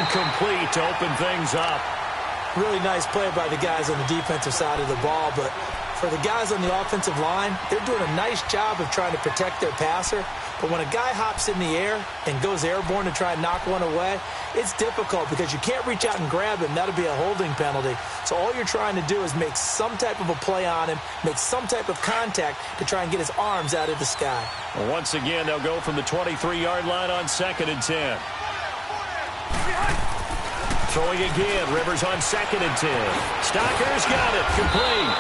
incomplete to open things up. Really nice play by the guys on the defensive side of the ball, but for the guys on the offensive line, they're doing a nice job of trying to protect their passer. But when a guy hops in the air and goes airborne to try and knock one away, it's difficult because you can't reach out and grab him. That'll be a holding penalty. So all you're trying to do is make some type of a play on him, make some type of contact to try and get his arms out of the sky. Well, once again, they'll go from the 23-yard line on 2nd and 10. Throwing again. Rivers on 2nd and 10. Stocker's got it. Complete.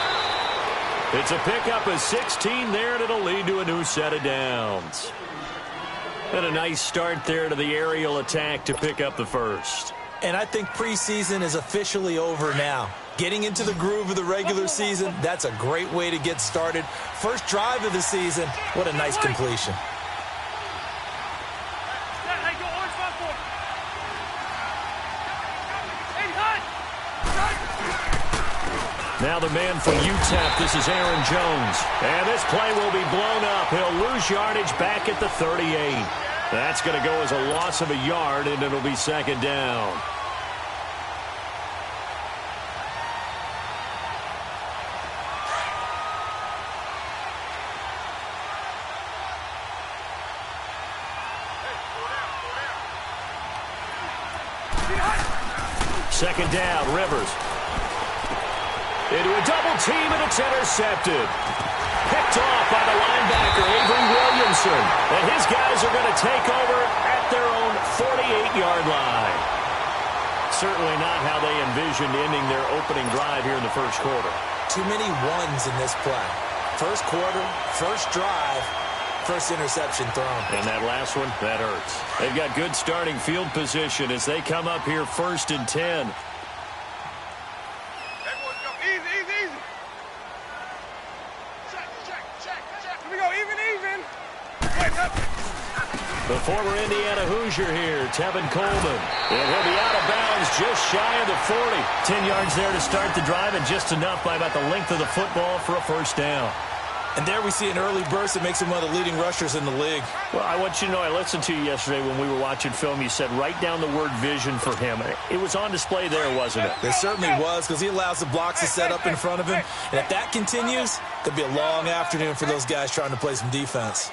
It's a pickup of 16 there, and it'll lead to a new set of downs. And a nice start there to the aerial attack to pick up the first. And I think preseason is officially over now. Getting into the groove of the regular season, that's a great way to get started. First drive of the season, what a nice completion. Now the man from UTEP, this is Aaron Jones. And this play will be blown up. He'll lose yardage back at the 38. That's going to go as a loss of a yard, and it'll be 2nd down. Second down, Rivers. Into a double team, and it's intercepted. Picked off by the linebacker, Avery Williamson. And his guys are going to take over at their own 48-yard line. Certainly not how they envisioned ending their opening drive here in the first quarter. Too many ones in this play. First quarter, first drive, first interception thrown. And that last one, that hurts. They've got good starting field position as they come up here 1st and 10. The former Indiana Hoosier here, Tevin Coleman. And he'll be out of bounds just shy of the 40. 10 yards there to start the drive, and just enough by about the length of the football for a first down. And there we see an early burst that makes him one of the leading rushers in the league. Well, I want you to know, I listened to you yesterday when we were watching film. You said write down the word vision for him. It was on display there, wasn't it? It certainly was, because he allows the blocks to set up in front of him. And if that continues, it'll be a long afternoon for those guys trying to play some defense.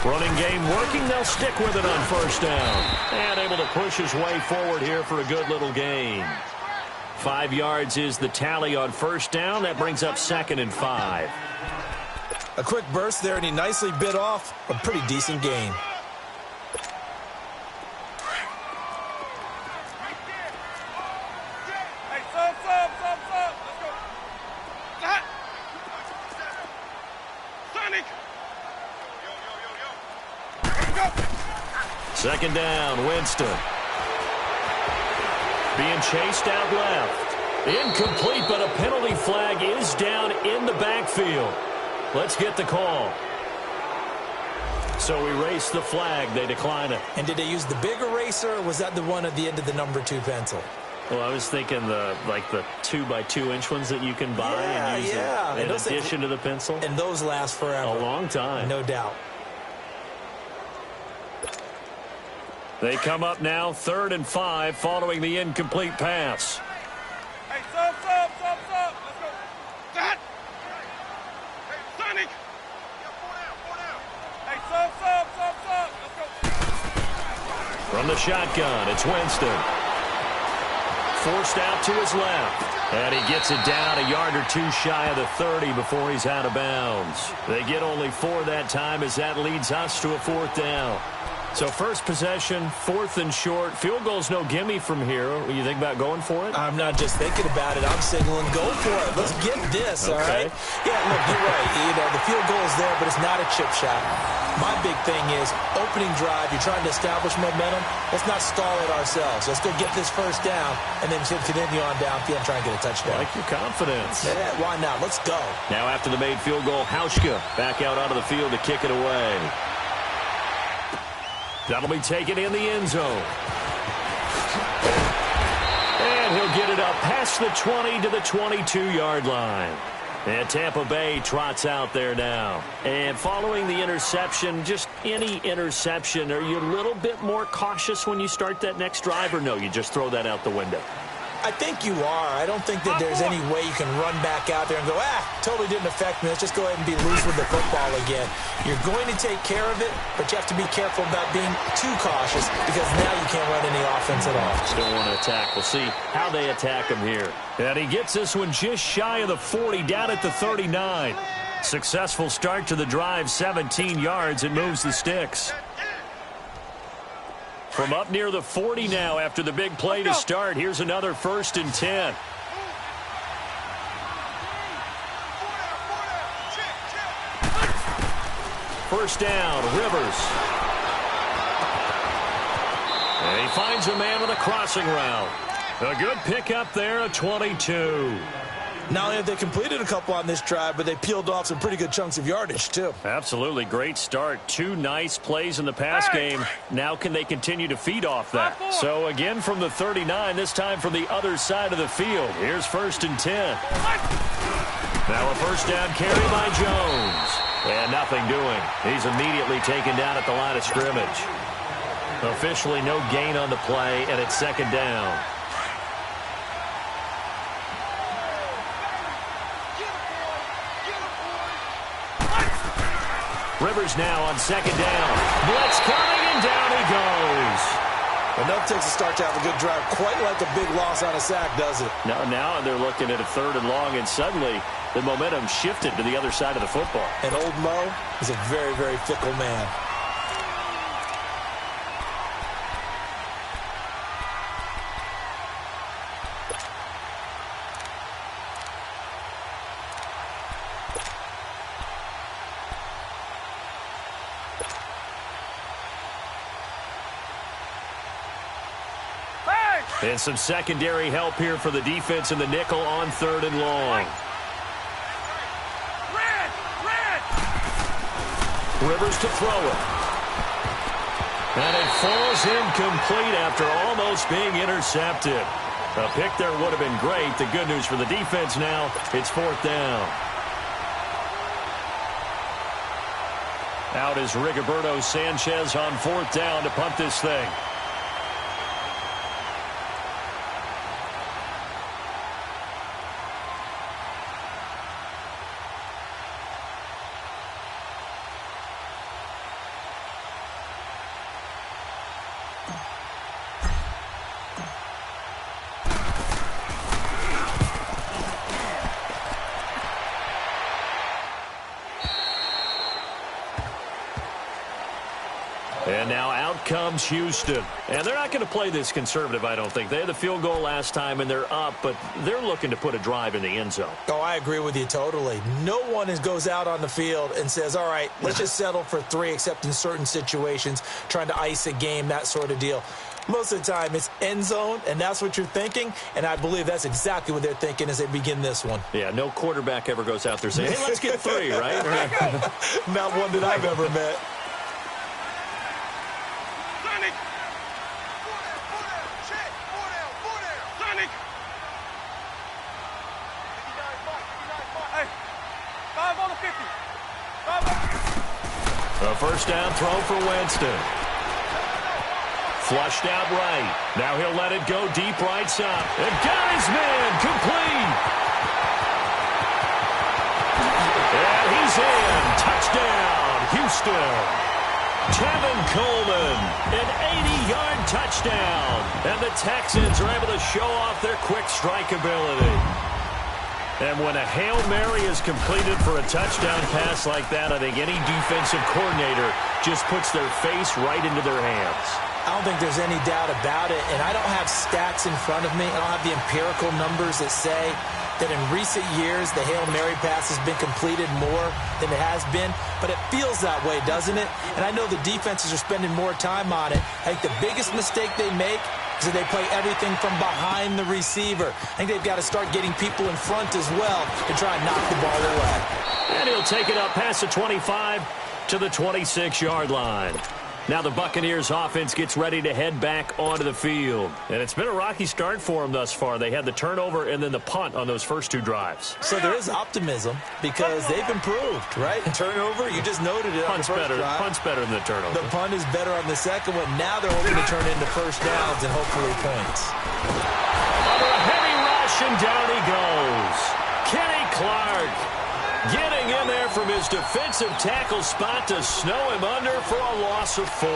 Running game working. They'll stick with it on first down. And able to push his way forward here for a good little gain. 5 yards is the tally on first down. That brings up 2nd and 5. A quick burst there, and he nicely bit off a pretty decent gain. Second down, Winston. Being chased out left. Incomplete, but a penalty flag is down in the backfield. Let's get the call. So we race the flag. They decline it. And did they use the big eraser, or was that the one at the end of the number 2 pencil? Well, I was thinking the 2x2-inch ones that you can buy and use in addition to the pencil. And those last forever. A long time. No doubt. They come up now 3rd and 5 following the incomplete pass. Hey, stop. Let's go. That. Hey, Sonic. Four down. Hey, stop. Let's go. From the shotgun, it's Winston. Forced out to his left. And he gets it down a yard or two shy of the 30 before he's out of bounds. They get only 4 that time as that leads us to a 4th down. So first possession, 4th and short. Field goal's no gimme from here. What do you think about going for it? I'm not just thinking about it. I'm signaling go for it. Let's get this, all right? Yeah, look, you're right. You know, the field goal is there, but it's not a chip shot. My big thing is opening drive. You're trying to establish momentum. Let's not stall it ourselves. Let's go get this first down and then continue on downfield and try and get a touchdown. I like your confidence. Yeah, why not? Let's go. Now after the made field goal, Hauschka back out onto the field to kick it away. That'll be taken in the end zone. And he'll get it up past the 20 to the 22-yard line. And Tampa Bay trots out there now. And following the interception, just any interception, are you a little bit more cautious when you start that next drive, or no, you just throw that out the window? I think you are. I don't think that there's any way you can run back out there and go, totally didn't affect me. Let's just go ahead and be loose with the football again. You're going to take care of it, but you have to be careful about being too cautious because now you can't run any offense at all. Still want to attack. We'll see how they attack him here. And he gets this one just shy of the 40, down at the 39. Successful start to the drive, 17 yards, and moves the sticks. From up near the 40 now after the big play to start. Here's another 1st and 10. First down, Rivers. And he finds a man with a crossing route. A good pickup there, a 22. Not only have they completed a couple on this drive, but they peeled off some pretty good chunks of yardage, too. Absolutely. Great start. 2 nice plays in the pass game. Now can they continue to feed off that? So again from the 39, this time from the other side of the field. Here's 1st and 10. Now a first down carry by Jones. And nothing doing. He's immediately taken down at the line of scrimmage. Officially no gain on the play, and it's 2nd down. Rivers now on 2nd down. Blitz coming, and down he goes. Enough takes a start to have a good drive. Quite like a big loss on a sack, does it? Now they're looking at a 3rd and long, and suddenly the momentum shifted to the other side of the football. And old Mo is a very, very fickle man. And some secondary help here for the defense in the nickel on 3rd and long. Rivers to throw it. And it falls incomplete after almost being intercepted. A pick there would have been great. The good news for the defense now, it's 4th down. Out is Rigoberto Sanchez on 4th down to punt this thing. And now out comes Houston. And they're not going to play this conservative, I don't think. They had the field goal last time, and they're up, but they're looking to put a drive in the end zone. Oh, I agree with you totally. No one goes out on the field and says, all right, let's just settle for 3, except in certain situations, trying to ice a game, that sort of deal. Most of the time, it's end zone, and that's what you're thinking, and I believe that's exactly what they're thinking as they begin this one. Yeah, no quarterback ever goes out there saying, hey, let's get 3, right? Not one that I've ever met. A first down throw for Winston. Flushed out right. Now he'll let it go deep right side. And got his man complete. And he's in. Touchdown, Houston. Tevin Coleman, an 80-yard touchdown. And the Texans are able to show off their quick strike ability. And when a Hail Mary is completed for a touchdown pass like that, I think any defensive coordinator just puts their face right into their hands. I don't think there's any doubt about it, and I don't have stats in front of me. I don't have the empirical numbers that say that in recent years the Hail Mary pass has been completed more than it has been, but it feels that way, doesn't it? And I know the defenses are spending more time on it. I think the biggest mistake they make is that they play everything from behind the receiver. I think they've got to start getting people in front as well to try and knock the ball away. And he'll take it up past the 25 to the 26-yard line. Now the Buccaneers offense gets ready to head back onto the field. And it's been a rocky start for them thus far. They had the turnover and then the punt on those first two drives. So there is optimism because they've improved, right? Turnover, you just noted it on the first drive. Punt's better than the turnover. The punt is better on the second one. Now they're hoping to turn into first downs and hopefully points. Under a heavy rush, and down he goes. Kenny Clark getting in there from his defensive tackle spot to snow him under for a loss of 4.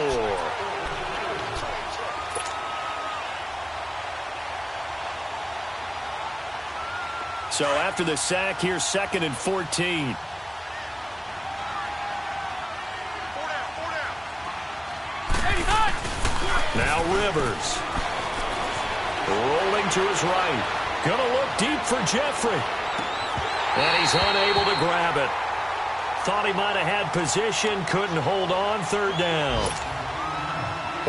So after the sack, here's 2nd and 14. 4 down, 89. Now Rivers. Rolling to his right. Gonna look deep for Jeffrey. And he's unable to grab it. Thought he might have had position, couldn't hold on, 3rd down.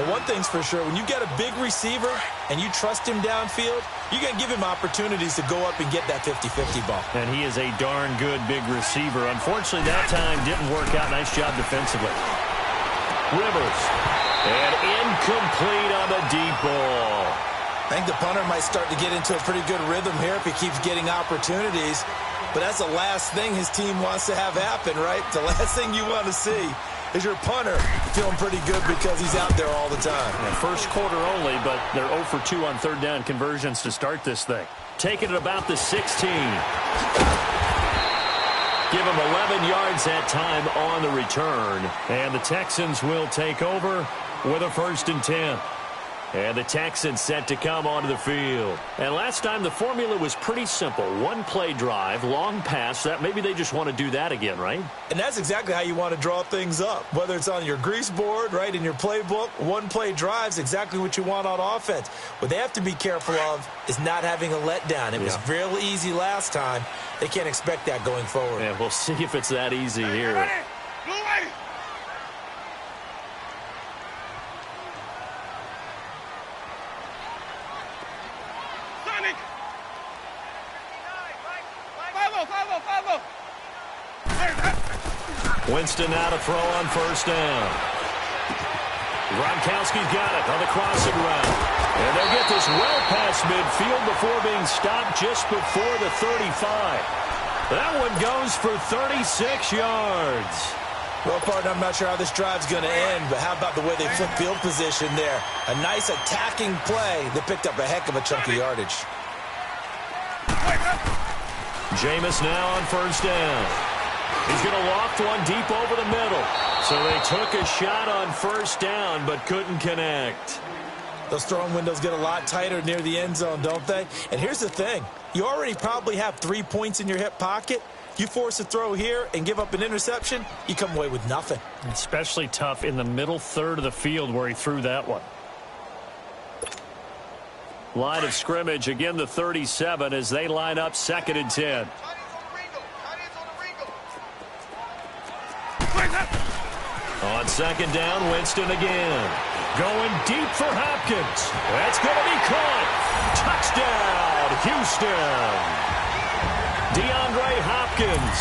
But one thing's for sure, when you get a big receiver and you trust him downfield, you're going to give him opportunities to go up and get that 50-50 ball. And he is a darn good big receiver. Unfortunately, that time didn't work out. Nice job defensively. Rivers. And incomplete on the deep ball. I think the punter might start to get into a pretty good rhythm here if he keeps getting opportunities. But that's the last thing his team wants to have happen, right? The last thing you want to see is your punter feeling pretty good because he's out there all the time. And first quarter only, but they're 0 for 2 on 3rd down conversions to start this thing. Taking it about the 16. Give him 11 yards that time on the return. And the Texans will take over with a 1st and 10. And the Texans set to come onto the field. And last time the formula was pretty simple. 1-play drive, long pass. That maybe they just want to do that again, right? And that's exactly how you want to draw things up. Whether it's on your grease board, right, in your playbook, 1-play drive is exactly what you want on offense. What they have to be careful of is not having a letdown. It was real easy last time. They can't expect that going forward. And we'll see if it's that easy here. Winston now to throw on 1st down. Gronkowski's got it on the crossing route. And they'll get this well past midfield before being stopped just before the 35. That one goes for 36 yards. Well, partner, I'm not sure how this drive's going to end, but how about the way they flip field position there? A nice attacking play that picked up a heck of a chunk of yardage. Jameis now on 1st down. He's going to loft one deep over the middle. So they took a shot on 1st down, but couldn't connect. Those throwing windows get a lot tighter near the end zone, don't they? And here's the thing. You already probably have 3 points in your hip pocket. You force a throw here and give up an interception, you come away with nothing. Especially tough in the middle 3rd of the field where he threw that one. Line of scrimmage, again the 37 as they line up 2nd and 10. On 2nd down, Winston again. Going deep for Hopkins. That's going to be caught. Touchdown, Houston. DeAndre Hopkins,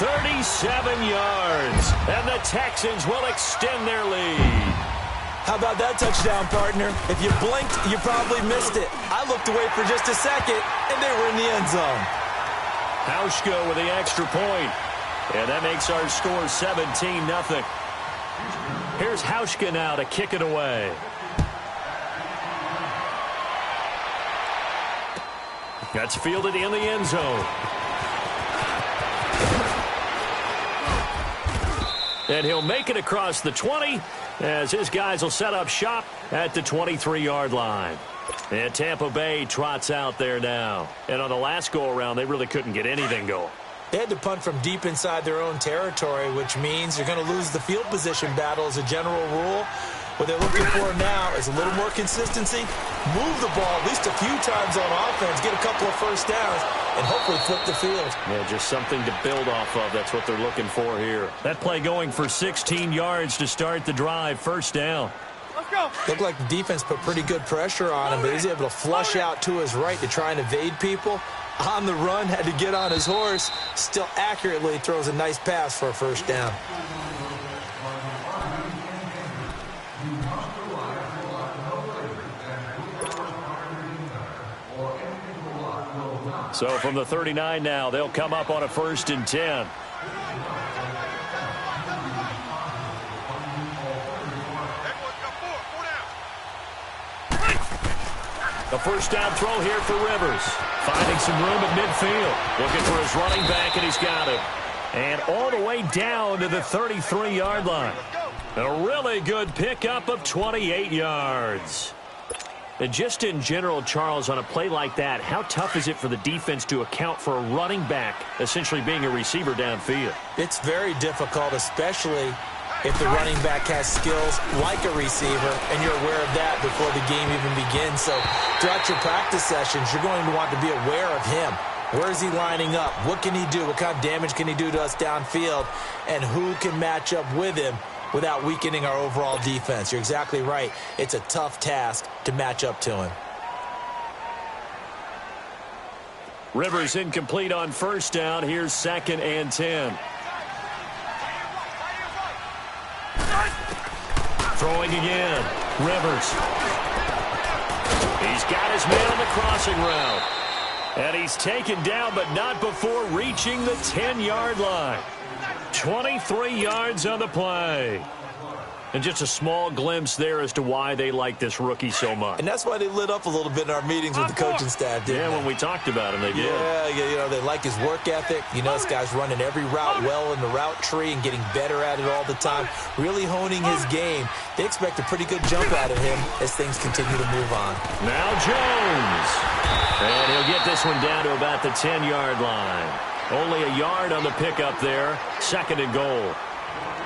37 yards. And the Texans will extend their lead. How about that touchdown, partner? If you blinked, you probably missed it. I looked away for just a second, and they were in the end zone. Hauschka with the extra point. And that makes our score 17-0. Here's Hauschka now to kick it away. That's fielded in the end zone. And he'll make it across the 20 as his guys will set up shop at the 23-yard line. And Tampa Bay trots out there now. And on the last go-around, they really couldn't get anything going. They had to punt from deep inside their own territory, which means you're going to lose the field position battle as a general rule. What they're looking for now is a little more consistency, move the ball at least a few times on offense, get a couple of first downs, and hopefully flip the field. Yeah, just something to build off of. That's what they're looking for here. That play going for 16 yards to start the drive. 1st down. Let's go. Looked like the defense put pretty good pressure on him, but he's able to flush out to his right to try and evade people. On the run, had to get on his horse, still accurately throws a nice pass for a 1st down. So from the 39 now, they'll come up on a 1st and 10. A first down throw here for Rivers. Finding some room at midfield. Looking for his running back, and he's got him. And all the way down to the 33-yard line. A really good pickup of 28 yards. And just in general, Charles, on a play like that, how tough is it for the defense to account for a running back essentially being a receiver downfield? It's very difficult, especially if the running back has skills like a receiver, and you're aware of that before the game even begins. So throughout your practice sessions, you're going to want to be aware of him. Where is he lining up? What can he do? What kind of damage can he do to us downfield? And who can match up with him without weakening our overall defense? You're exactly right. It's a tough task to match up to him. Rivers incomplete on first down. Here's 2nd and 10. Throwing again. Rivers. He's got his man on the crossing route. And he's taken down, but not before reaching the 10-yard line. 23 yards on the play. And just a small glimpse there as to why they like this rookie so much. And that's why they lit up a little bit in our meetings with the coaching staff, didn't they? When we talked about him, they did. Yeah, they like his work ethic. You know, this guy's running every route well in the route tree and getting better at it all the time, really honing his game. They expect a pretty good jump out of him as things continue to move on. Now Jones. And he'll get this one down to about the 10-yard line. Only a yard on the pickup there. 2nd and goal.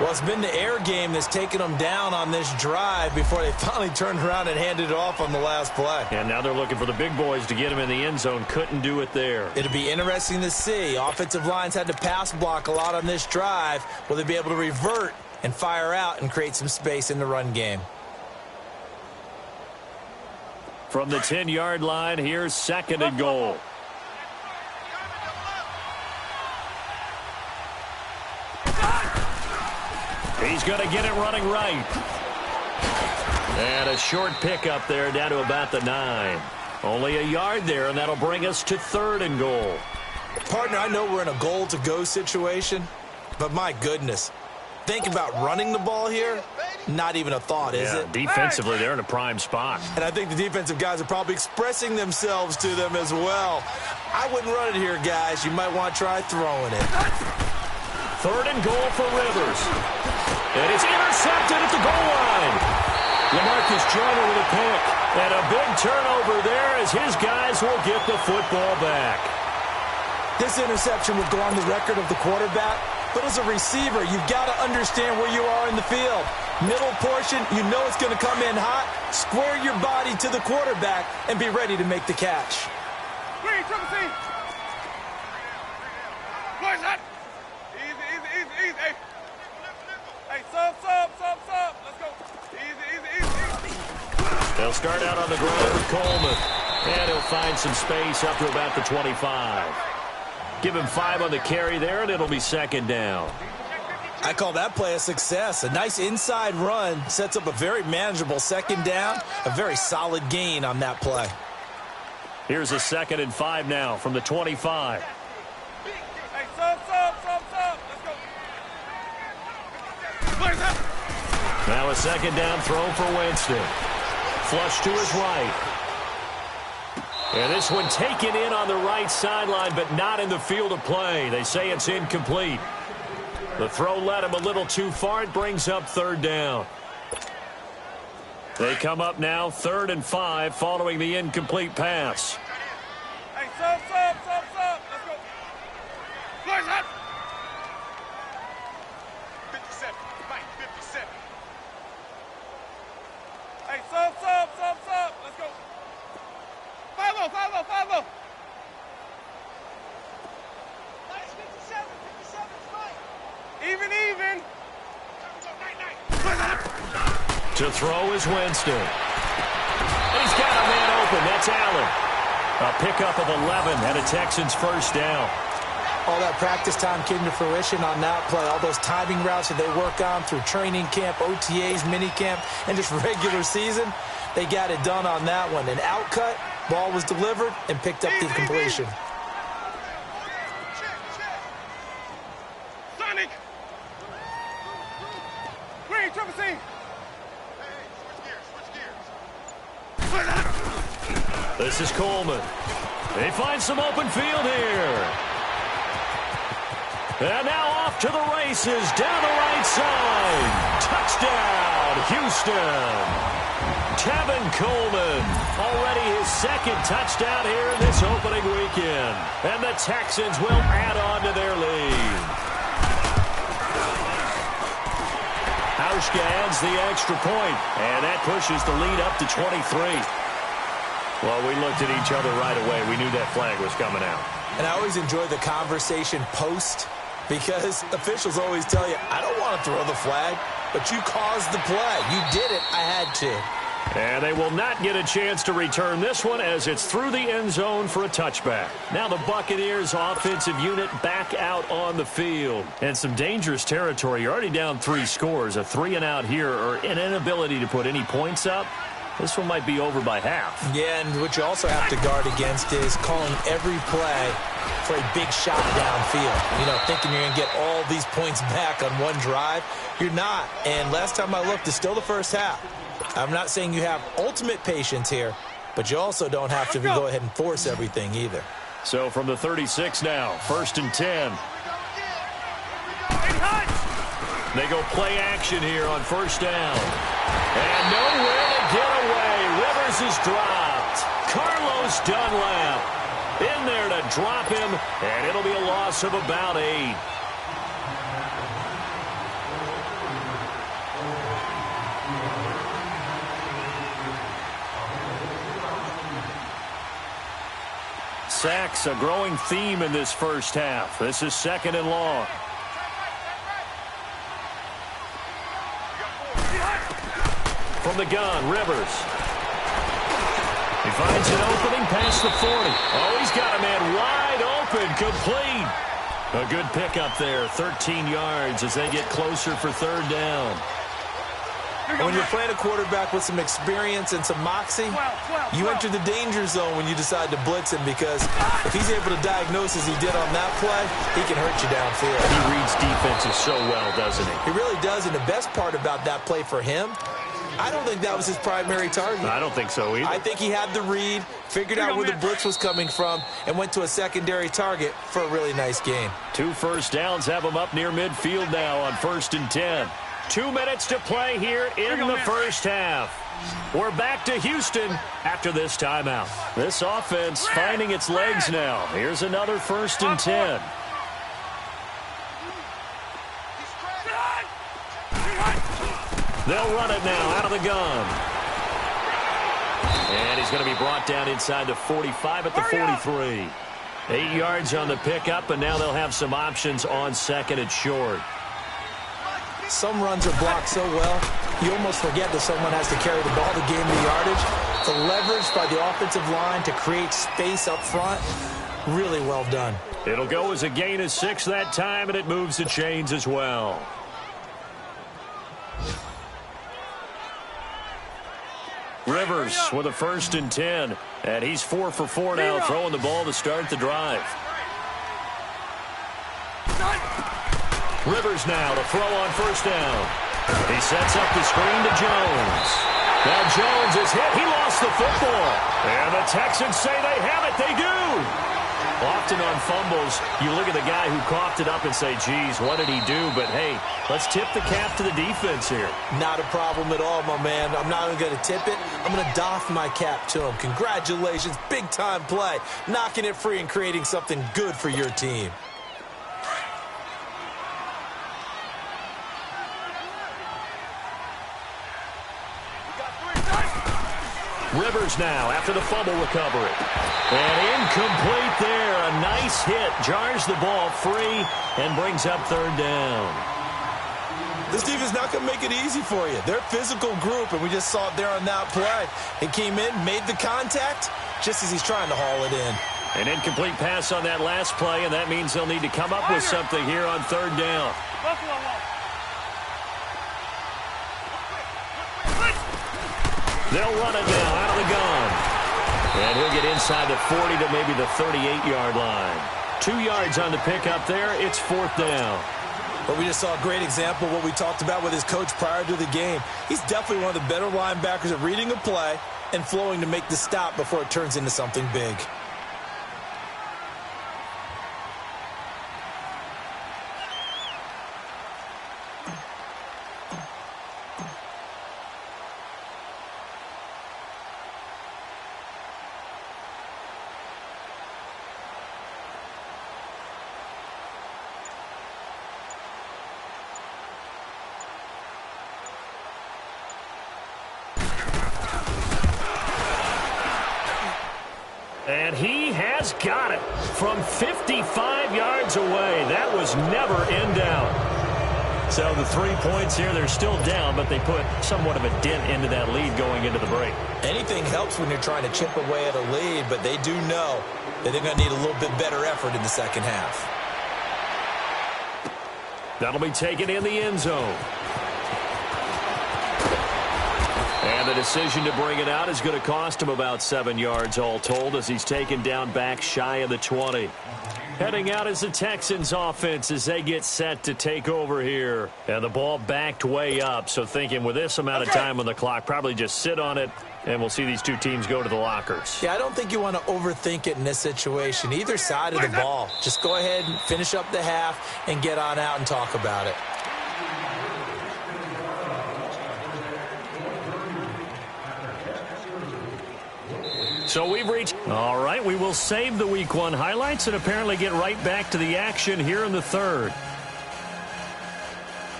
Well, it's been the air game that's taken them down on this drive before they finally turned around and handed it off on the last play. And now they're looking for the big boys to get him in the end zone. Couldn't do it there. It'll be interesting to see. Offensive lines had to pass block a lot on this drive. Will they be able to revert and fire out and create some space in the run game? From the 10-yard line, here's 2nd and goal. He's going to get it running right. And a short pickup there down to about the 9. Only a yard there, and that'll bring us to 3rd and goal. Partner, I know we're in a goal-to-go situation, but my goodness, think about running the ball here. Not even a thought, is it? Defensively, they're in a prime spot. And I think the defensive guys are probably expressing themselves to them as well. I wouldn't run it here, guys. You might want to try throwing it. 3rd and goal for Rivers. And it's intercepted at the goal line. LaMarcus Joyner with a pick. And a big turnover there as his guys will get the football back. This interception will go on the record of the quarterback. But as a receiver, you've got to understand where you are in the field. Middle portion, you know it's going to come in hot. Square your body to the quarterback and be ready to make the catch. Green, triple C. Boys, hot. Easy. Hey, sub. Let's go. Easy. They'll start out on the ground with Coleman. And he'll find some space up to about the 25. Give him 5 on the carry there, and it'll be 2nd down. I call that play a success. A nice inside run sets up a very manageable 2nd down. A very solid gain on that play. Here's a 2nd and 5 now from the 25. Hey, sub. Let's go. Now a 2nd down throw for Winston. Flush to his right. And this one taken in on the right sideline, but not in the field of play. They say it's incomplete. The throw led him a little too far. It brings up 3rd down. They come up now 3rd and 5 following the incomplete pass. Hey, sub. Let's go. Boys, hot. 57. Mike, 57. Hey, sub. Let's go. 5-0. Nice, 57, Mike. Even. To throw is Winston. And he's got a man open. That's Allen. A pickup of 11 and a Texans 1st down. All that practice time came to fruition on that play. All those timing routes that they work on through training camp, OTAs, minicamp, and just regular season, they got it done on that one. An outcut, ball was delivered, and picked up the completion. Sonic! Green, triple C! This is Coleman. They find some open field here. And now off to the races, down the right side. Touchdown, Houston. Tevin Coleman, already his second touchdown here in this opening weekend. And the Texans will add on to their lead. Hauschka adds the extra point, and that pushes the lead up to 23. Well, we looked at each other right away. We knew that flag was coming out. And I always enjoy the conversation post, because officials always tell you, I don't want to throw the flag, but you caused the play. You did it. I had to. And they will not get a chance to return this one as it's through the end zone for a touchback. Now the Buccaneers offensive unit back out on the field. And some dangerous territory. You're already down 3 scores. A 3-and-out here or an inability to put any points up. This one might be over by half. Yeah, and what you also have to guard against is calling every play for a big shot downfield. You know, thinking you're going to get all these points back on one drive. You're not. And last time I looked, it's still the first half. I'm not saying you have ultimate patience here, but you also don't have to go ahead and force everything either. So from the 36 now, 1st and 10. They go play action here on 1st down. And nowhere to get away. Rivers is dropped. Carlos Dunlap in there to drop him, and it'll be a loss of about 8. Sacks, a growing theme in this first half. This is 2nd and long. From the gun, Rivers. He finds an opening past the 40. Oh, he's got a man wide open, complete. A good pickup there, 13 yards as they get closer for 3rd down. When you're playing a quarterback with some experience and some moxie, you enter the danger zone when you decide to blitz him, because if he's able to diagnose as he did on that play, he can hurt you downfield. He reads defenses so well, doesn't he? He really does, and the best part about that play for him, I don't think that was his primary target. I don't think so either. I think he had the read, figured out where the blitz was coming from, and went to a secondary target for a really nice game. 2 first downs have him up near midfield now on 1st and 10. 2 minutes to play here in the first half. We're back to Houston after this timeout. This offense finding its legs now. Here's another 1st and 10. They'll run it now out of the gun. And he's going to be brought down inside the 45 at the 43. 8 yards on the pickup, and now they'll have some options on 2nd and short. Some runs are blocked so well, you almost forget that someone has to carry the ball to gain the yardage. The leverage by the offensive line to create space up front, really well done. It'll go as a gain of 6 that time, and it moves the chains as well. Rivers with a 1st and 10, and he's 4 for 4 now, throwing the ball to start the drive. Rivers now to throw on 1st down. He sets up the screen to Jones. Now Jones is hit. He lost the football. And the Texans say they have it. They do. Often on fumbles, you look at the guy who coughed it up and say, geez, what did he do? But, hey, let's tip the cap to the defense here. Not a problem at all, my man. I'm not even going to tip it. I'm going to doff my cap to him. Congratulations. Big-time play. Knocking it free and creating something good for your team. Rivers now after the fumble recovery. And incomplete there. A nice hit. Jars the ball free and brings up 3rd down. This defense not going to make it easy for you. They're a physical group, and we just saw it there on that play. He came in, made the contact, just as he's trying to haul it in. An incomplete pass on that last play, and that means they'll need to come up with something here on third down. They'll run it now out of the gun. And he'll get inside the 40 to maybe the 38-yard line. 2 yards on the pickup there. It's fourth down. But we just saw a great example of what we talked about with his coach prior to the game. He's definitely one of the better linebackers at reading a play and flowing to make the stop before it turns into something big. And he has got it from 55 yards away. That was never in doubt. So the 3 points here, they're still down, but they put somewhat of a dent into that lead going into the break. Anything helps when you're trying to chip away at a lead, but they do know that they're going to need a little bit better effort in the second half. That'll be taken in the end zone. And the decision to bring it out is going to cost him about 7 yards all told as he's taken down back shy of the 20. Heading out is the Texans offense as they get set to take over here. And the ball backed way up, so thinking with this amount of time on the clock, probably just sit on it, and we'll see these two teams go to the lockers. Yeah, I don't think you want to overthink it in this situation. Either side of the ball. Just go ahead and finish up the half and get on out and talk about it. So we've reached... All right, we will save the Week 1 highlights and apparently get right back to the action here in the third.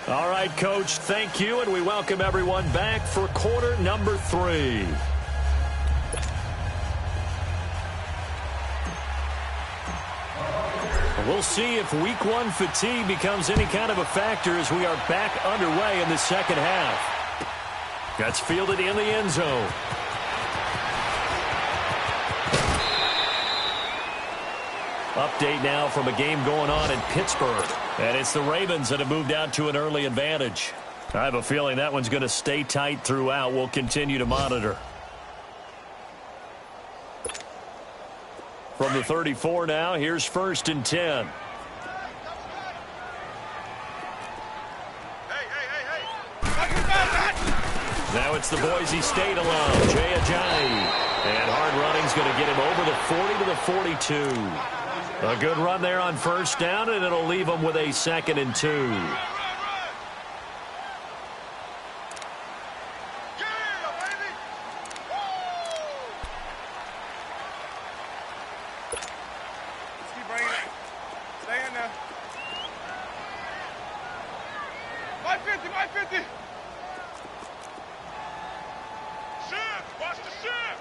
All right, Coach, thank you, and we welcome everyone back for quarter number 3. We'll see if Week 1 fatigue becomes any kind of a factor as we are back underway in the second half. That's fielded in the end zone. Update now from a game going on in Pittsburgh. And it's the Ravens that have moved out to an early advantage. I have a feeling that one's going to stay tight throughout. We'll continue to monitor. From the 34 now, here's 1st and 10. Now it's the Boise State alum, Jay Ajayi. And hard running's going to get him over the 40 to the 42. A good run there on 1st down, and it'll leave them with a 2nd and 2. Keep bringing it. Stay in there. 550, 550. Shift, watch the shift.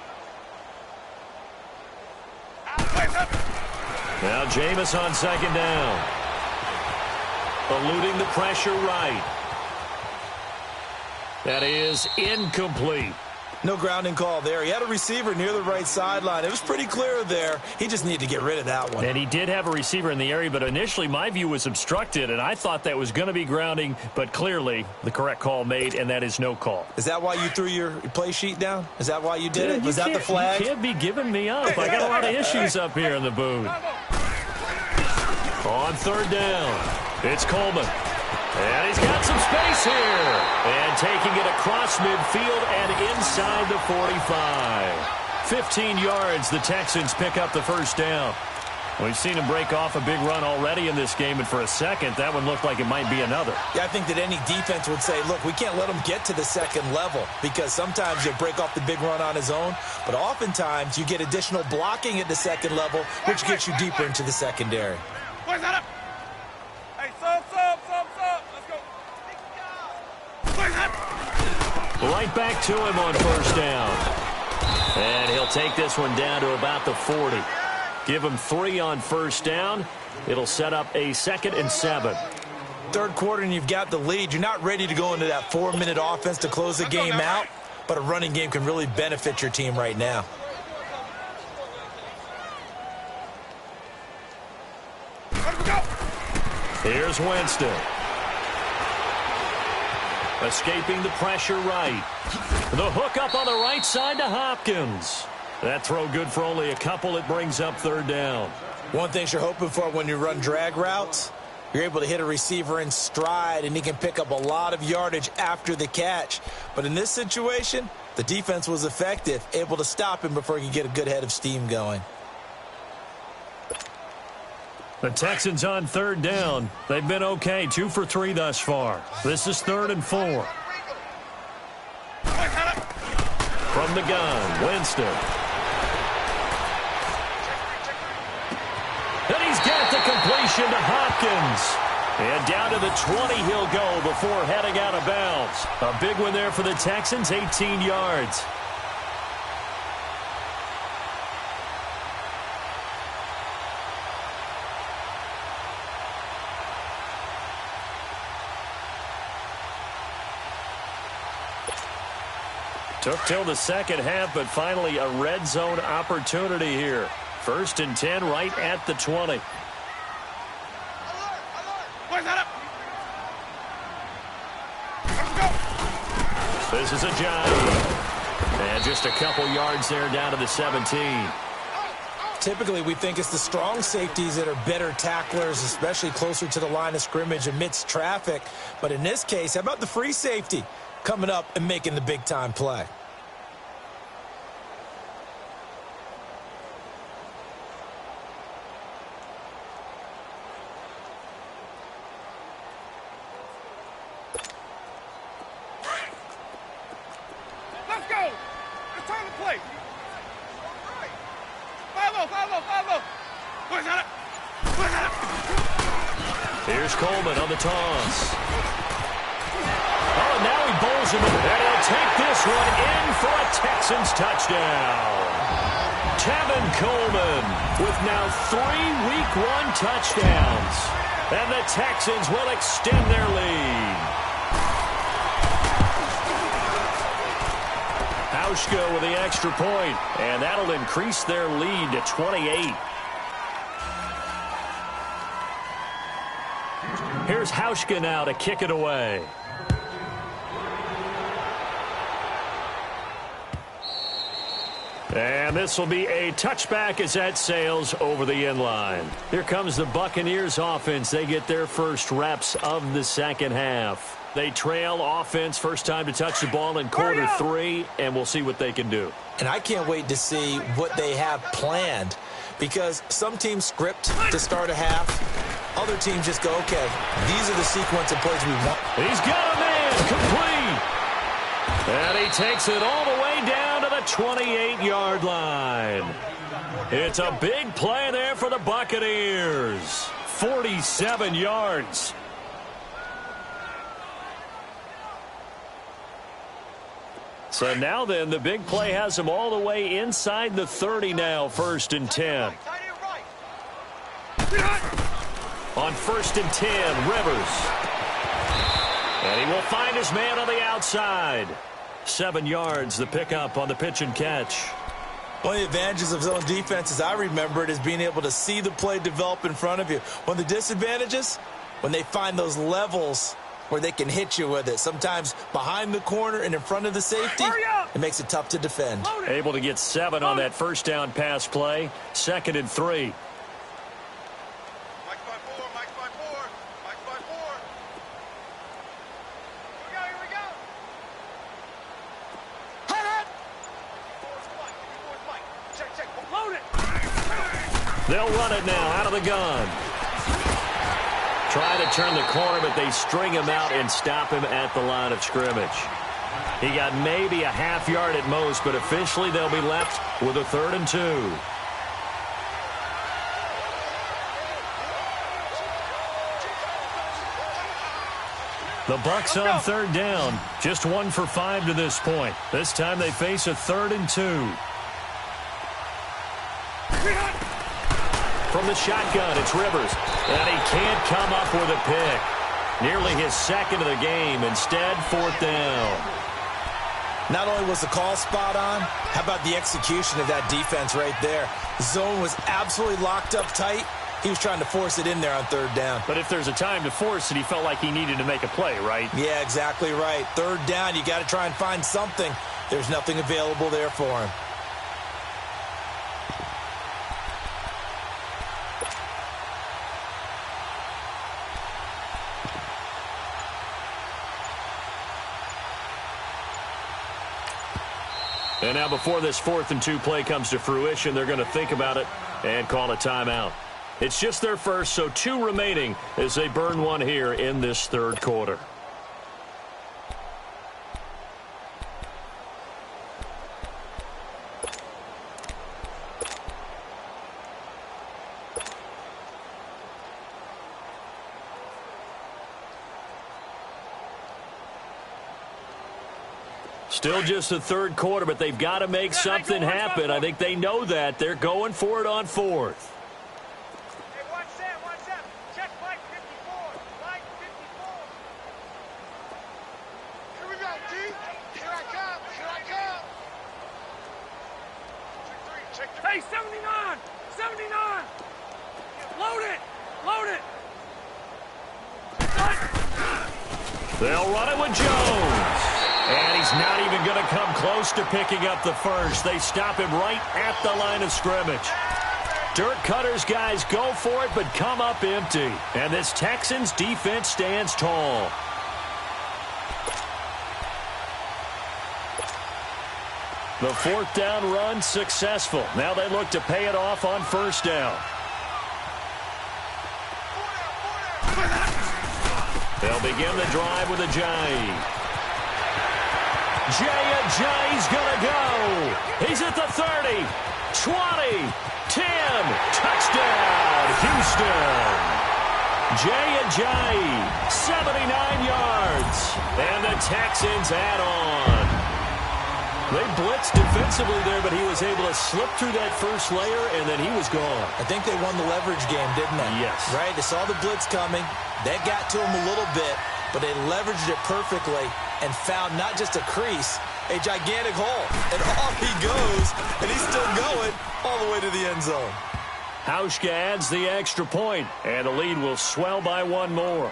Now Jameis on 2nd down. Eluding the pressure right. That is incomplete. No grounding call there. He had a receiver near the right sideline. It was pretty clear there. He just needed to get rid of that one. And he did have a receiver in the area, but initially my view was obstructed, and I thought that was going to be grounding, but clearly the correct call made, and that is no call. Is that why you threw your play sheet down? Is that why you did it? Was that the flag? You can't be giving me up. I got a lot of issues up here in the booth. On 3rd down, it's Coleman. And he's got some space here. And taking it across midfield and inside the 45. 15 yards, the Texans pick up the 1st down. We've seen him break off a big run already in this game, and for a second, that one looked like it might be another. Yeah, I think that any defense would say, look, we can't let him get to the 2nd level because sometimes you'll break off the big run on his own, but oftentimes you get additional blocking at the 2nd level, which gets you deeper into the secondary. Where's that up? Hey, sub. Let's go. Where's that? Right back to him on 1st down. And he'll take this one down to about the 40. Give him 3 on 1st down. It'll set up a 2nd and 7. 3rd quarter and you've got the lead. You're not ready to go into that 4-minute offense to close the game out, but a running game can really benefit your team right now. Here's Winston. Escaping the pressure right. The hook up on the right side to Hopkins. That throw good for only a couple. It brings up third down. One thing you're hoping for when you run drag routes, you're able to hit a receiver in stride, and he can pick up a lot of yardage after the catch. But in this situation, the defense was effective, able to stop him before he could get a good head of steam going. The Texans on third down. They've been okay, 2 for 3 thus far. This is 3rd and 4. From the gun, Winston. And he's got the completion to Hopkins. And down to the 20 he'll go before heading out of bounds. A big one there for the Texans, 18 yards. Took till the second half, but finally a red zone opportunity here. 1st and 10 right at the 20. This is a job. And just a couple yards there down to the 17. Typically, we think it's the strong safeties that are better tacklers, especially closer to the line of scrimmage amidst traffic. But in this case, how about the free safety coming up and making the big-time play? Let's go. It's time to play. 5-0. Where's that? Here's Coleman on the toss. Oh, and now he bowls him, and he'll take this one in for a Texans touchdown. Tevin Coleman with now 3 Week 1 touchdowns. And the Texans will extend their lead. Hauschka with the extra point, and that'll increase their lead to 28. Here's Hauschka now to kick it away. And this will be a touchback as that sails over the end line. Here comes the Buccaneers offense. They get their first reps of the second half. They trail offense, first time to touch the ball in quarter 3, and we'll see what they can do. And I can't wait to see what they have planned, because some teams script to start a half. Other teams just go, okay, these are the sequence of plays we want. He's got a man complete. And he takes it all the way down to the 28-yard line. It's a big play there for the Buccaneers. 47 yards. So now then, the big play has him all the way inside the 30 now, 1st and 10. On 1st and 10, Rivers. And he will find his man on the outside. 7 yards, the pickup on the pitch and catch. One of the advantages of zone defense, as I remember it, is being able to see the play develop in front of you. One of the disadvantages, when they find those levels where they can hit you with it. Sometimes behind the corner and in front of the safety, it makes it tough to defend. Able to get 7 on that first down pass play. 2nd and 3. They'll run it now out of the gun. Try to turn the corner, but they string him out and stop him at the line of scrimmage. He got maybe a half yard at most, but officially they'll be left with a 3rd and 2. The Bucs on 3rd down. Just 1 for 5 to this point. This time they face a 3rd and 2. From the shotgun, it's Rivers. And he can't come up with a pick. Nearly his 2nd of the game. Instead, 4th down. Not only was the call spot on, how about the execution of that defense right there? The zone was absolutely locked up tight, He was trying to force it in there on third down. But if there's a time to force it, he felt like he needed to make a play, right? Yeah, exactly right. Third down, you got to try and find something. There's nothing available there for him. And now before this 4th and 2 play comes to fruition, they're going to think about it and call a timeout. It's just their first, so 2 remaining as they burn one here in this third quarter. Still just the third quarter, but they've got to make something happen. I think they know that. They're going for it on 4th. Hey, watch that. Check flight 54. Flight 54. Here we go, D. Here I come. Check 3. Hey, 79! 79! Load it! They'll run it with Jones. And he's not even going to come close to picking up the first. They stop him right at the line of scrimmage. Dirk Cutter's guys go for it, but come up empty. And this Texans defense stands tall. The 4th down run successful. Now they look to pay it off on 1st down. They'll begin the drive with a Ajayi. Ajayi's gonna go. He's at the 30, 20, 10. Touchdown, Houston. Ajayi, 79 yards. And the Texans add on. They blitzed defensively there, but he was able to slip through that first layer, and then he was gone. I think they won the leverage game, didn't they? Yes. Right? They saw the blitz coming. That got to him a little bit, but they leveraged it perfectly and found not just a crease, a gigantic hole. And off he goes, and he's still going all the way to the end zone. Hauschka adds the extra point, and the lead will swell by one more.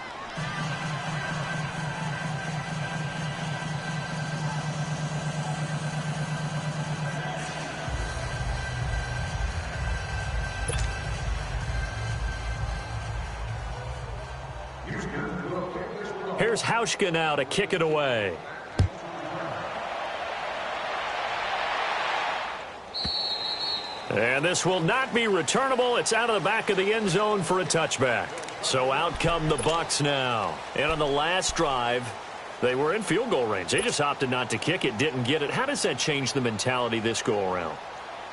Here's Hauschka now to kick it away. And this will not be returnable. It's out of the back of the end zone for a touchback. So out come the Bucs now. And on the last drive, they were in field goal range. They just opted not to kick it, didn't get it. How does that change the mentality this go around?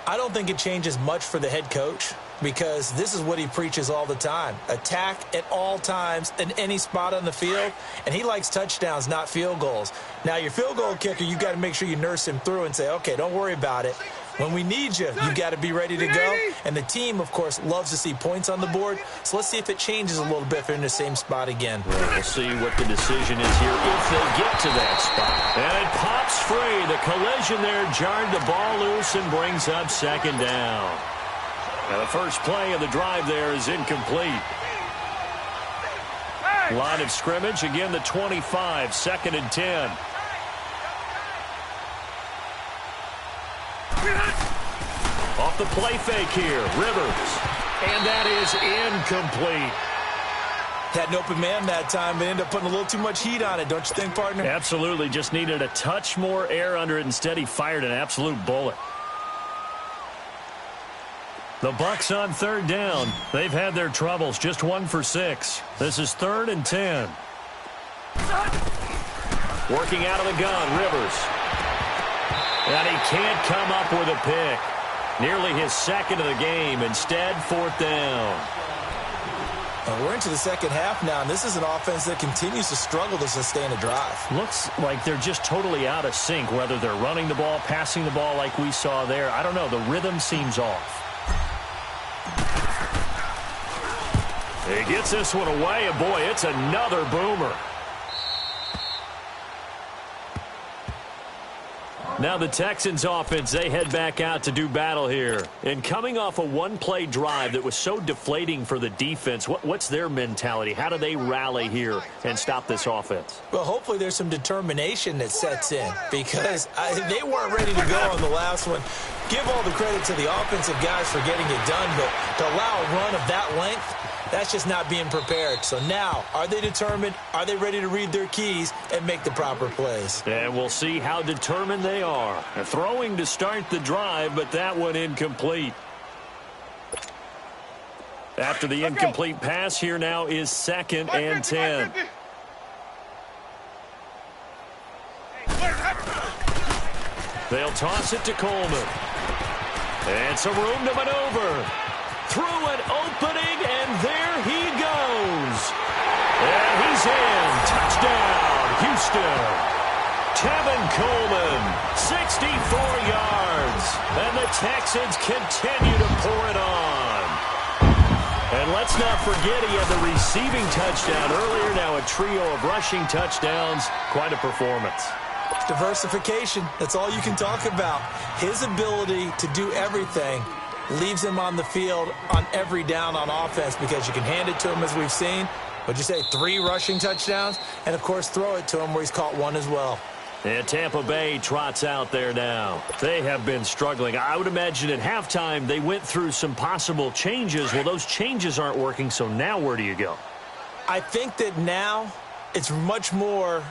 I don't think it changes much for the head coach, because this is what he preaches all the time. Attack at all times in any spot on the field, and he likes touchdowns, not field goals. Now, your field goal kicker, you got to make sure you nurse him through and say, okay, don't worry about it. When we need you, you got to be ready to go. And the team, of course, loves to see points on the board. So let's see if it changes a little bit if they're in the same spot again. Well, we'll see what the decision is here if they get to that spot. And it pops free. The collision there jarred the ball loose and brings up 2nd down. Now the first play of the drive there is incomplete. Line of scrimmage, again the 25, 2nd and 10. Off the play fake here, Rivers. And that is incomplete. Had an open man that time, but ended up putting a little too much heat on it, don't you think, partner? Absolutely, just needed a touch more air under it. Instead, he fired an absolute bullet. The Bucs on 3rd down. They've had their troubles, just 1 for 6. This is 3rd and 10. Working out of the gun, Rivers. And he can't come up with a pick. Nearly his 2nd of the game. Instead, 4th down. We're into the second half now, and this is an offense that continues to struggle to sustain a drive. Looks like they're just totally out of sync, whether they're running the ball, passing the ball like we saw there. I don't know. The rhythm seems off. He gets this one away, and boy, it's another boomer. Now the Texans offense, they head back out to do battle here. And coming off a one-play drive that was so deflating for the defense, what's their mentality? How do they rally here and stop this offense? Well, hopefully there's some determination that sets in because they weren't ready to go on the last one. Give all the credit to the offensive guys for getting it done, but to allow a run of that length, that's just not being prepared. So now, are they determined? Are they ready to read their keys and make the proper plays? And we'll see how determined they are. They're throwing to start the drive, but that one incomplete. After the incomplete pass, here now is 2nd and 10. They'll toss it to Coleman. And some room to maneuver. Through an opening, and there he goes. And he's in. Touchdown, Houston. Tevin Coleman, 64 yards. And the Texans continue to pour it on. And let's not forget he had the receiving touchdown earlier. Now a trio of rushing touchdowns. Quite a performance. Diversification, that's all you can talk about. His ability to do everything leaves him on the field on every down on offense because you can hand it to him as we've seen. What'd you say, 3 rushing touchdowns? And, of course, throw it to him where he's caught 1 as well. And Tampa Bay trots out there now. They have been struggling. I would imagine at halftime they went through some possible changes. Well, those changes aren't working, so now where do you go? I think that now it's much more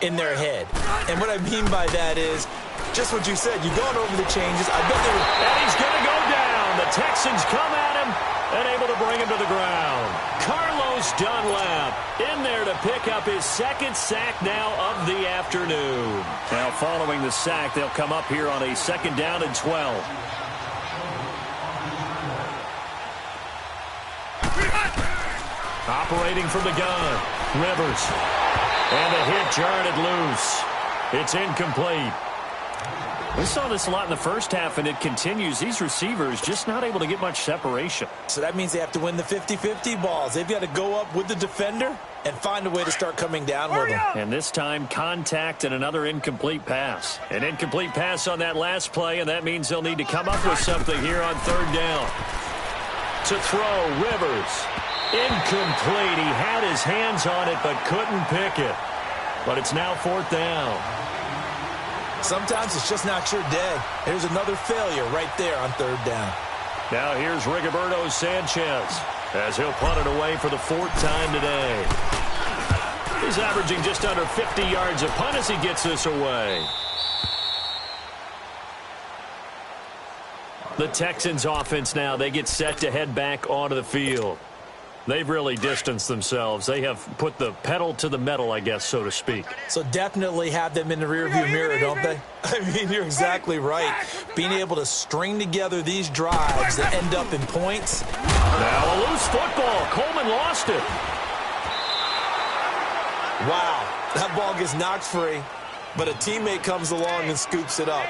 in their head. And what I mean by that is just what you said. You've gone over the changes. I bet they would. And he's going to go down. The Texans come at him and able to bring him to the ground. Carlos Dunlap in there to pick up his 2nd sack now of the afternoon. Now following the sack, they'll come up here on a 2nd down and 12. Operating from the gun, Rivers. And the hit jarred loose. It's incomplete. We saw this a lot in the first half, and it continues. These receivers just not able to get much separation. So that means they have to win the 50-50 balls. They've got to go up with the defender and find a way to start coming down with them. And this time, contact and another incomplete pass. An incomplete pass on that last play, and that means they'll need to come up with something here on 3rd down. To throw, Rivers. Incomplete. He had his hands on it, but couldn't pick it. But it's now 4th down. Sometimes it's just not your day. There's another failure right there on 3rd down. Now here's Rigoberto Sanchez as he'll punt it away for the 4th time today. He's averaging just under 50 yards a punt as he gets this away. The Texans offense now, they get set to head back onto the field. They've really distanced themselves. They have put the pedal to the metal, I guess, so to speak. So definitely have them in the rearview mirror, don't they? I mean, you're exactly right. Being able to string together these drives that end up in points. Now a loose football. Coleman lost it. Wow, that ball gets knocked free, but a teammate comes along and scoops it up.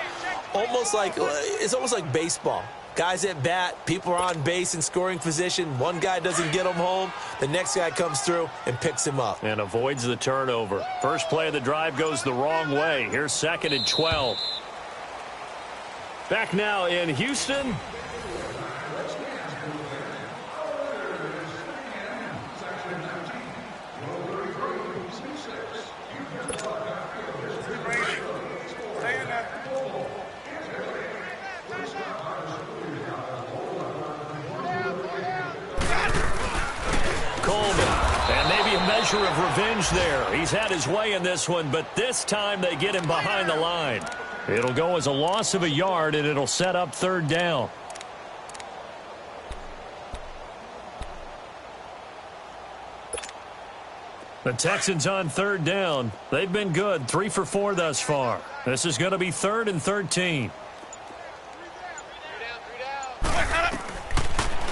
It's almost like baseball. Guys at bat, people are on base in scoring position. One guy doesn't get him home. The next guy comes through and picks him up. And avoids the turnover. First play of the drive goes the wrong way. Here's 2nd and 12. Back now in Houston. Measure of revenge there. He's had his way in this one, but this time they get him behind the line. It'll go as a loss of a yard, and it'll set up 3rd down. The Texans on 3rd down. They've been good, 3 for 4 thus far. This is going to be 3rd and 13.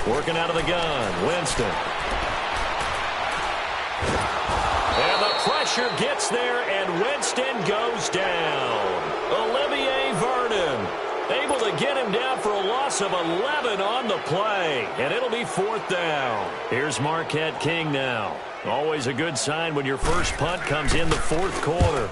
Working out of the gun, Winston. And the pressure gets there, and Winston goes down. Olivier Vernon able to get him down for a loss of 11 on the play, and it'll be 4th down. Here's Marquette King now. Always a good sign when your first punt comes in the 4th quarter.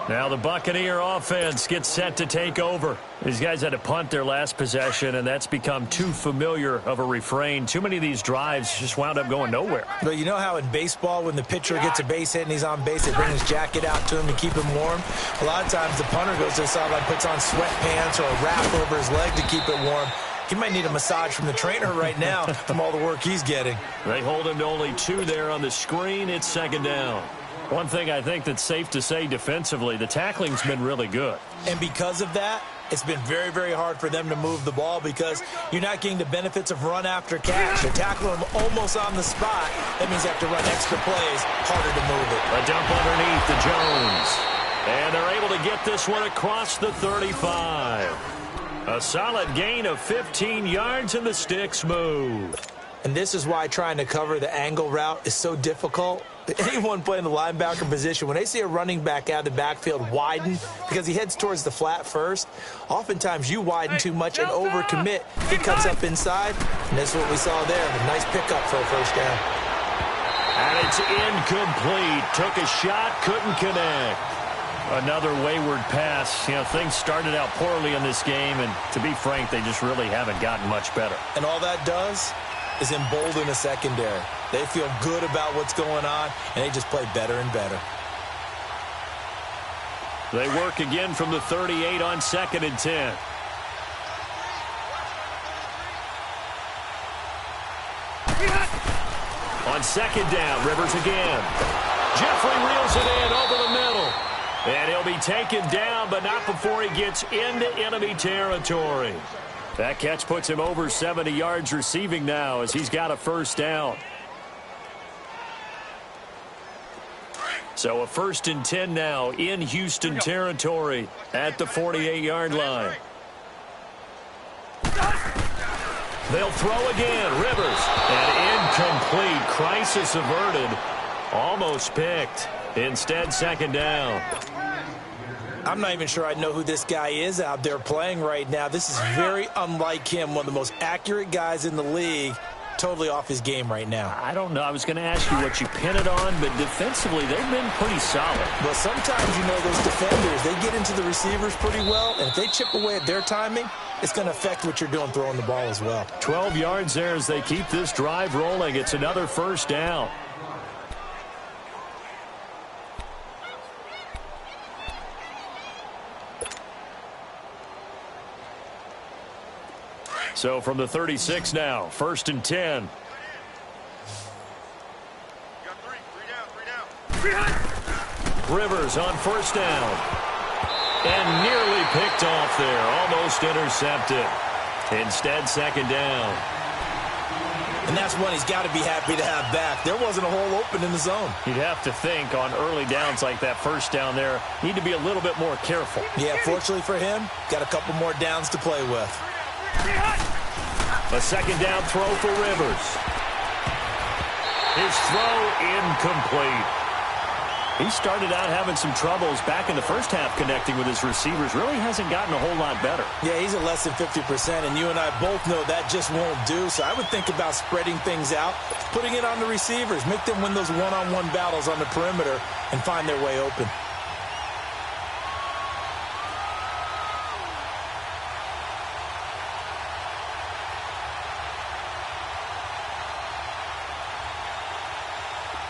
Now the Buccaneer offense gets set to take over. These guys had to punt their last possession, and that's become too familiar of a refrain. Too many of these drives just wound up going nowhere. But you know how in baseball, when the pitcher gets a base hit and he's on base, they bring his jacket out to him to keep him warm? A lot of times the punter goes to the sideline, puts on sweatpants or a wrap over his leg to keep it warm. He might need a massage from the trainer right now from all the work he's getting. They hold him to only 2 there on the screen. It's second down. One thing I think that's safe to say defensively, the tackling's been really good. And because of that, it's been very, very hard for them to move the ball because you're not getting the benefits of run after catch. They're tackling them almost on the spot. That means they have to run extra plays, harder to move it. A dump underneath to Jones. And they're able to get this one across the 35. A solid gain of 15 yards, and the sticks move. And this is why trying to cover the angle route is so difficult. Anyone playing the linebacker position, when they see a running back out of the backfield widen because he heads towards the flat first, oftentimes you widen too much and overcommit. He cuts up inside, and that's what we saw there. A nice pickup for a first down. And it's incomplete. Took a shot, couldn't connect. Another wayward pass. You know, things started out poorly in this game, and to be frank, they just really haven't gotten much better. And all that does is embolden a secondary. They feel good about what's going on, and they just play better and better. They work again from the 38 on 2nd and 10. On 2nd down, Rivers again. Jeffrey reels it in over the middle. And he'll be taken down, but not before he gets into enemy territory. That catch puts him over 70 yards receiving now as he's got a first down. So a 1st and 10 now in Houston territory at the 48-yard line. They'll throw again. Rivers. And incomplete. Crisis averted. Almost picked. Instead, 2nd down. I'm not even sure I know who this guy is out there playing right now. This is very unlike him, one of the most accurate guys in the league. Totally off his game right now. I don't know. I was going to ask you what you pin it on, but defensively, they've been pretty solid. Well, sometimes, you know, those defenders, they get into the receivers pretty well, and if they chip away at their timing, it's going to affect what you're doing throwing the ball as well. 12 yards there as they keep this drive rolling. It's another first down. So from the 36 now, 1st and 10. You got three down. Rivers on 1st down. And nearly picked off there. Almost intercepted. Instead, 2nd down. And that's one he's got to be happy to have back. There wasn't a hole open in the zone. You'd have to think on early downs like that 1st down there, need to be a little bit more careful. Yeah, fortunately for him, got a couple more downs to play with. A 2nd down throw for Rivers. His throw incomplete. He started out having some troubles back in the first half connecting with his receivers. Really hasn't gotten a whole lot better. Yeah, he's at less than 50%, and you and I both know that just won't do. So I would think about spreading things out, putting it on the receivers, make them win those one-on-one battles on the perimeter and find their way open.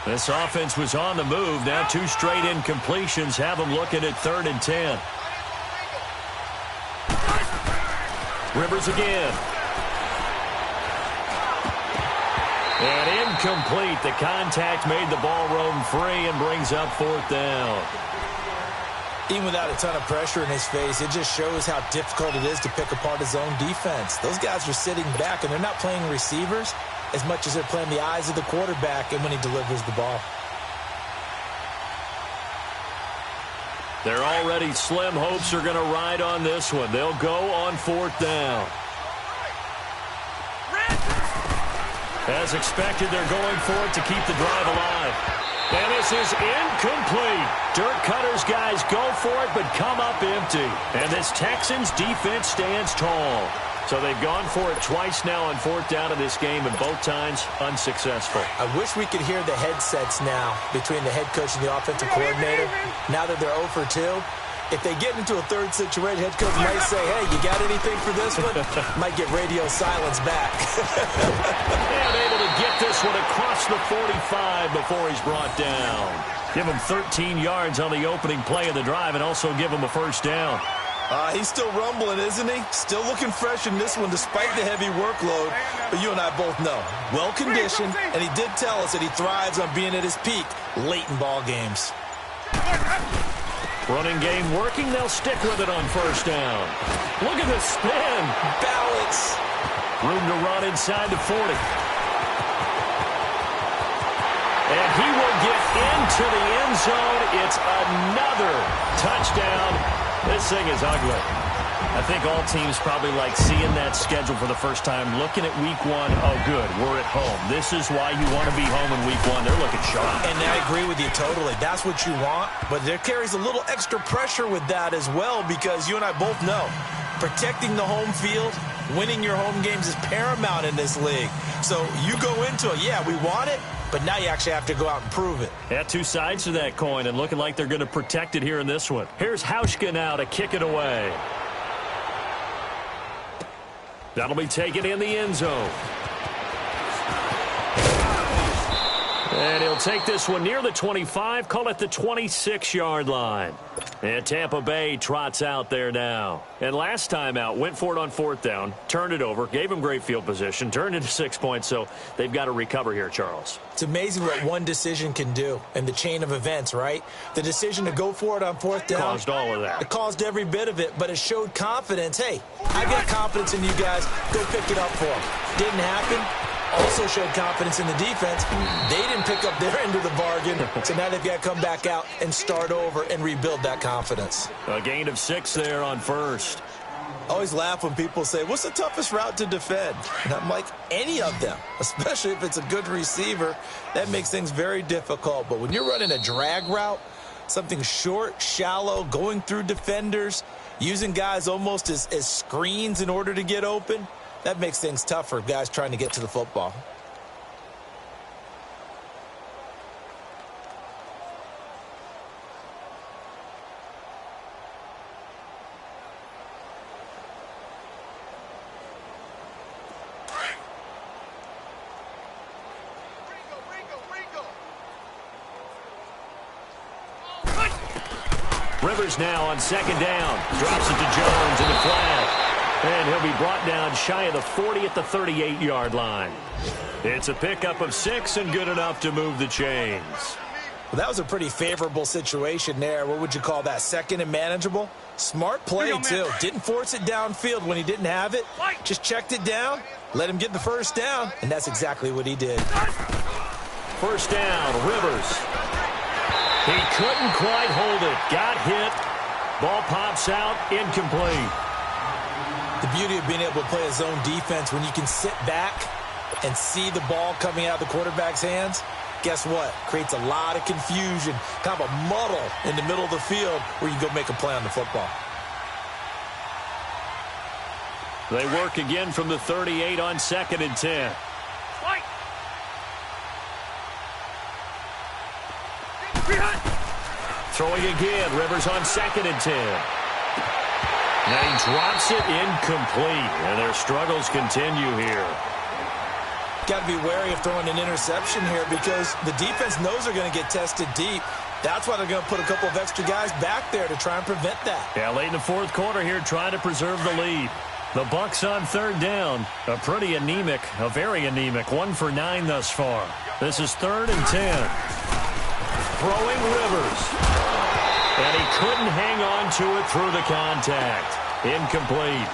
This offense was on the move. Now 2 straight incompletions have them looking at 3rd and 10. Rivers again. And incomplete. The contact made the ball roam free and brings up 4th down. Even without a ton of pressure in his face, it just shows how difficult it is to pick apart his own defense. Those guys are sitting back, and they're not playing receivers as much as they're playing the eyes of the quarterback and when he delivers the ball. Their already slim hopes are going to ride on this one. They'll go on 4th down. As expected, they're going for it to keep the drive alive. And this is incomplete. Dirk Cutter's guys go for it, but come up empty. And this Texans defense stands tall. So they've gone for it twice now on 4th down in this game, and both times unsuccessful. I wish we could hear the headsets now between the head coach and the offensive coordinator. Now that they're 0 for 2, if they get into a third situation, head coach might say, hey, you got anything for this one? Might get radio silence back. And able to get this one across the 45 before he's brought down. Give him 13 yards on the opening play of the drive and also give him a first down. He's still rumbling, isn't he? Still looking fresh in this one despite the heavy workload. But you and I both know, well-conditioned, and he did tell us that he thrives on being at his peak late in ball games. Running game working. They'll stick with it on first down. Look at the spin. Balance. Room to run inside the 40. And he will get into the end zone. It's another touchdown. This thing is ugly. I think all teams probably like seeing that schedule for the first time, looking at week 1. Oh, good, we're at home. This is why you want to be home in week 1. They're looking sharp. And I agree with you totally. That's what you want. But there carries a little extra pressure with that as well, because you and I both know protecting the home field, winning your home games is paramount in this league. So you go into it, yeah, we want it, but now you actually have to go out and prove it. Yeah, two sides to that coin, and looking like they're going to protect it here in this one. Here's Hauschka now to kick it away. That'll be taken in the end zone. And he'll take this one near the 25, call it the 26-yard line. And Tampa Bay trots out there now. And last time out, went for it on 4th down, turned it over, gave him great field position, turned it to 6 points, so they've got to recover here, Charles. It's amazing what one decision can do in the chain of events, right? The decision to go for it on 4th down. Caused all of that. It caused every bit of it, but it showed confidence. Hey, I got confidence in you guys. Go pick it up for them. Didn't happen. Also showed confidence in the defense. They didn't pick up their end of the bargain, so now they've got to come back out and start over and rebuild that confidence. A gain of 6 there on first. I always laugh when people say, what's the toughest route to defend? And I'm like, any of them, especially if it's a good receiver. That makes things very difficult. But when you're running a drag route, something short, shallow, going through defenders, using guys almost as screens in order to get open, that makes things tough for guys trying to get to the football. Rivers now on 2nd down. Drops it to Jones in the flag. And he'll be brought down shy of the 40 at the 38-yard line. It's a pickup of 6 and good enough to move the chains. Well, that was a pretty favorable situation there. What would you call that? Second and manageable? Smart play, too. Didn't force it downfield when he didn't have it. Just checked it down, let him get the first down, and that's exactly what he did. First down, Rivers. He couldn't quite hold it. Got hit. Ball pops out, incomplete. The beauty of being able to play a zone defense when you can sit back and see the ball coming out of the quarterback's hands, guess what? Creates a lot of confusion, kind of a muddle in the middle of the field where you can go make a play on the football. They work again from the 38 on 2nd and 10. Throwing again, Rivers on 2nd and 10. And he drops it incomplete, and their struggles continue here. Got to be wary of throwing an interception here because the defense knows they're going to get tested deep. That's why they're going to put a couple of extra guys back there to try and prevent that. Yeah, late in the 4th quarter here, trying to preserve the lead. The Bucs on 3rd down. A pretty anemic, a very anemic 1 for 9 thus far. This is 3rd and 10. Throwing Rivers. And he couldn't hang on to it through the contact. Incomplete.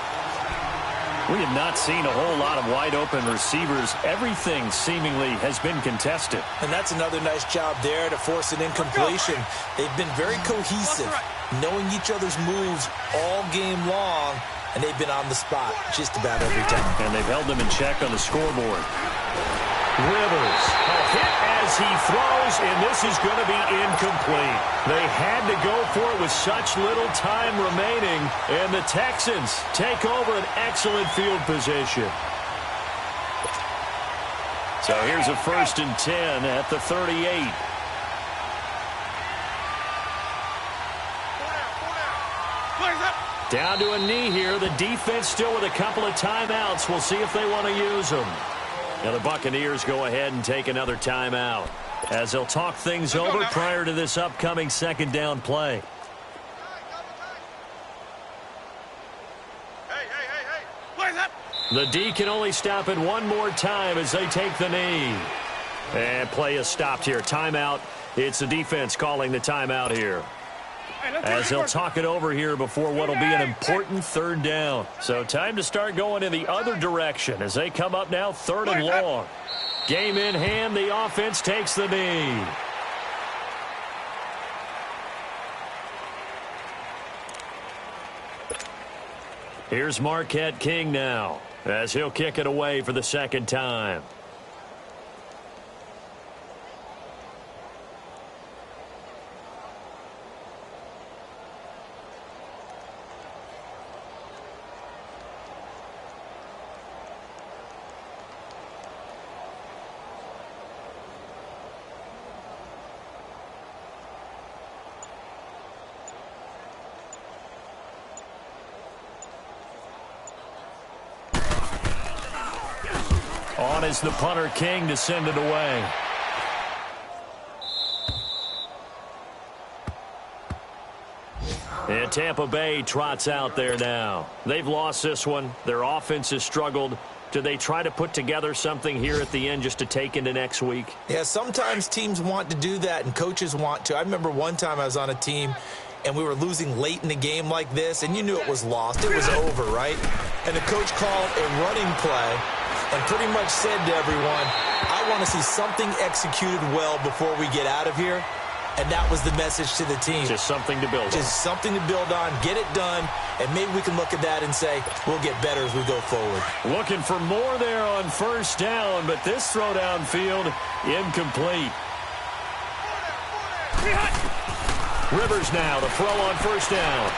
We have not seen a whole lot of wide-open receivers. Everything seemingly has been contested. And that's another nice job there to force an incompletion. They've been very cohesive, knowing each other's moves all game long, and they've been on the spot just about every time. And they've held them in check on the scoreboard. Rivers, a hit as as he throws, and this is going to be incomplete. They had to go for it with such little time remaining, and the Texans take over an excellent field position. So here's a 1st and 10 at the 38. Down to a knee here. The defense still with a couple of timeouts. We'll see if they want to use them. Now the Buccaneers go ahead and take another timeout as they'll talk things over prior to this upcoming 2nd down play. The D can only stop it one more time as they take the knee. And play is stopped here. Timeout. It's the defense calling the timeout here, as they'll talk it over here before what will be an important 3rd down. So time to start going in the other direction as they come up now 3rd and long. Game in hand, the offense takes the knee. Here's Marquette King now as he'll kick it away for the 2nd time. On is the punter King to send it away. And Tampa Bay trots out there now. They've lost this one. Their offense has struggled. Do they try to put together something here at the end just to take into next week? Yeah, sometimes teams want to do that and coaches want to. I remember one time I was on a team and we were losing late in the game like this, and you knew it was lost. It was over, right? And the coach called a running play and pretty much said to everyone, I want to see something executed well before we get out of here. And that was the message to the team. Just something to build on. Just something to build on, get it done, and maybe we can look at that and say, we'll get better as we go forward. Looking for more there on 1st down, but this throw downfield, incomplete. Rivers now to throw on 1st down.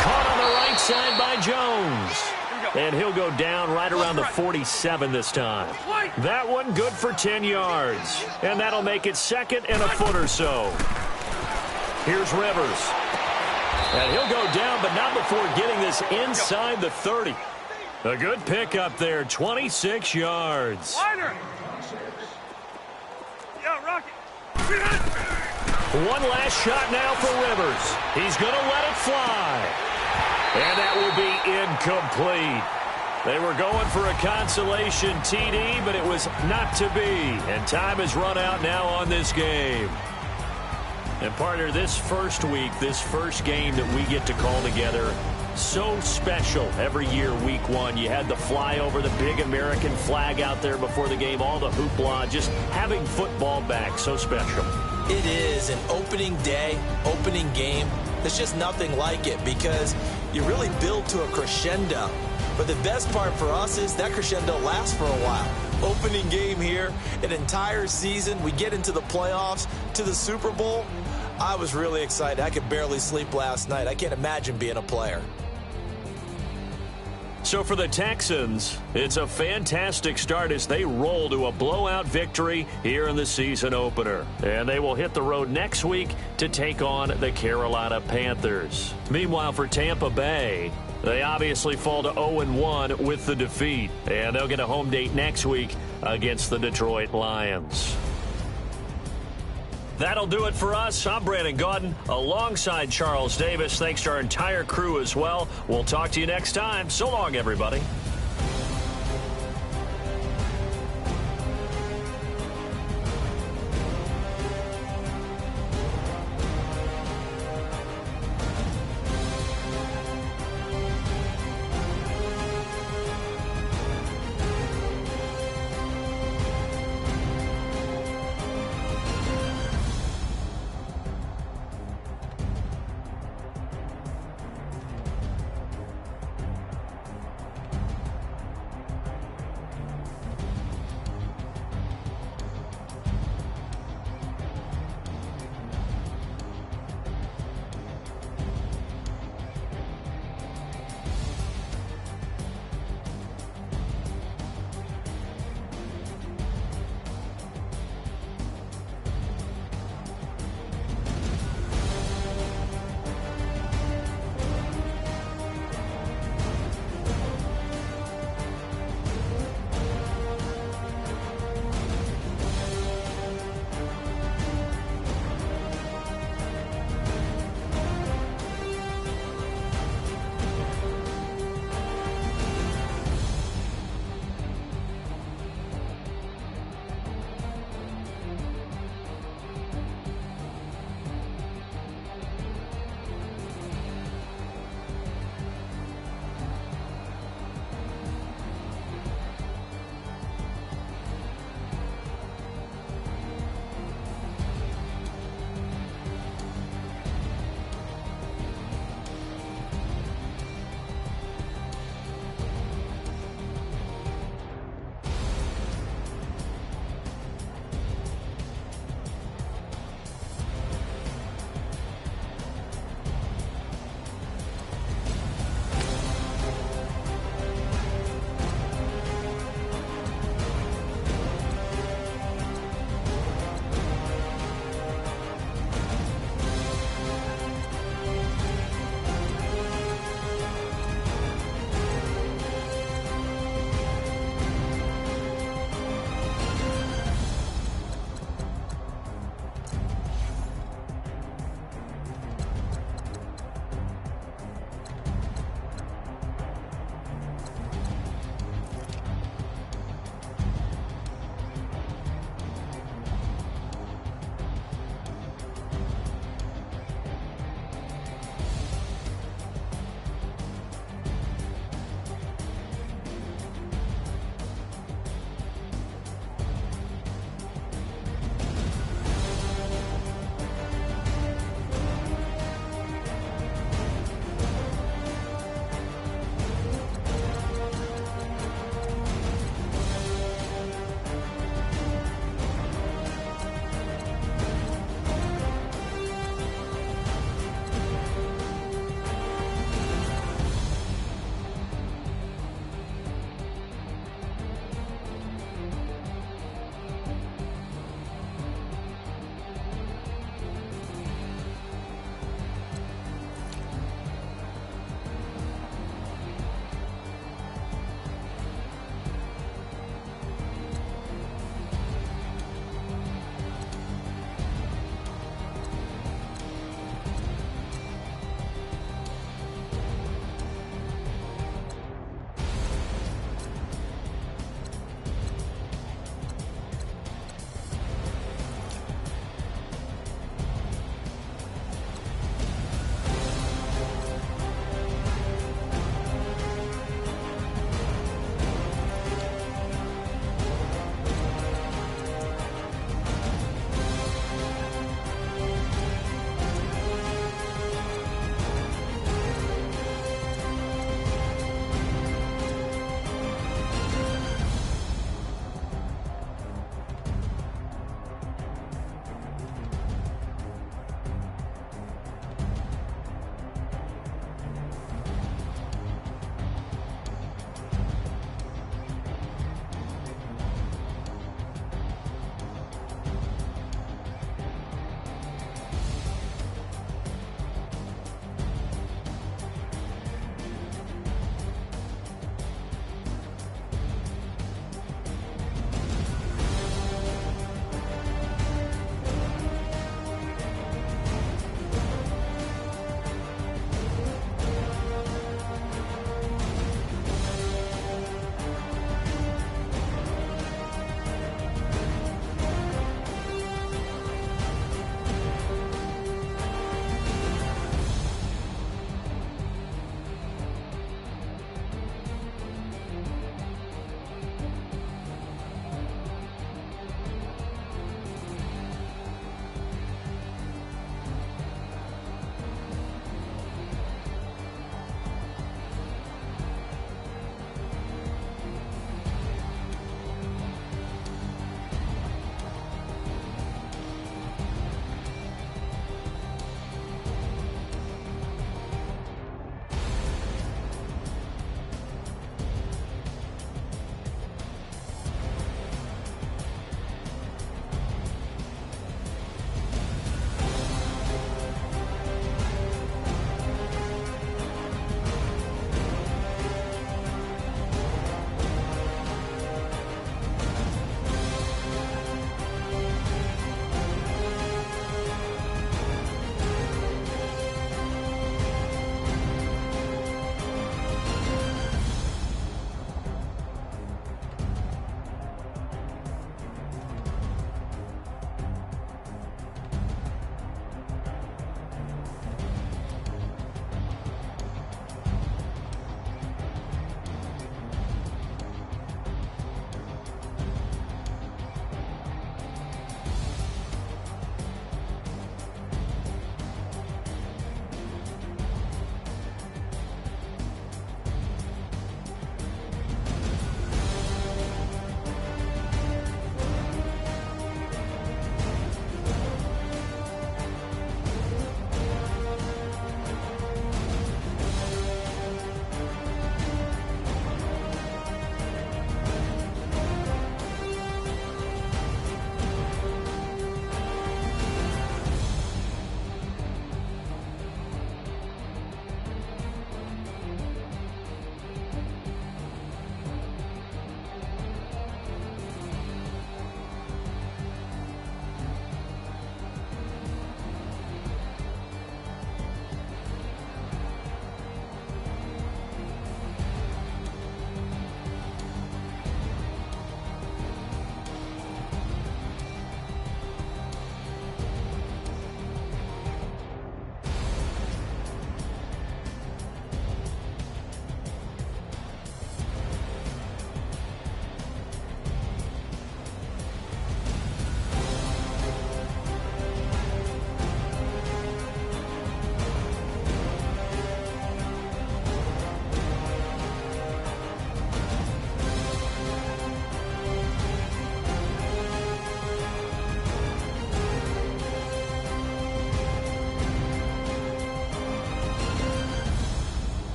Caught on the right side by Jones. And he'll go down right around the 47 this time. That one good for 10 yards. And that'll make it 2nd and a foot or so. Here's Rivers. And he'll go down, but not before getting this inside the 30. A good pickup there, 26 yards. One last shot now for Rivers. He's going to let it fly. And that will be incomplete. They were going for a consolation TD, but it was not to be. And time has run out now on this game. And partner, this first week, this first game that we get to call together, so special every year, week 1. You had the flyover, the big American flag out there before the game, all the hoopla, just having football back, so special. It is an opening day, opening game. There's just nothing like it because you really build to a crescendo. But the best part for us is that crescendo lasts for a while. Opening game here, an entire season. We get into the playoffs, to the Super Bowl. I was really excited. I could barely sleep last night. I can't imagine being a player. So for the Texans, it's a fantastic start as they roll to a blowout victory here in the season opener. And they will hit the road next week to take on the Carolina Panthers. Meanwhile, for Tampa Bay, they obviously fall to 0-1 with the defeat. And they'll get a home date next week against the Detroit Lions. That'll do it for us. I'm Brandon Gaudin alongside Charles Davis. Thanks to our entire crew as well. We'll talk to you next time. So long, everybody.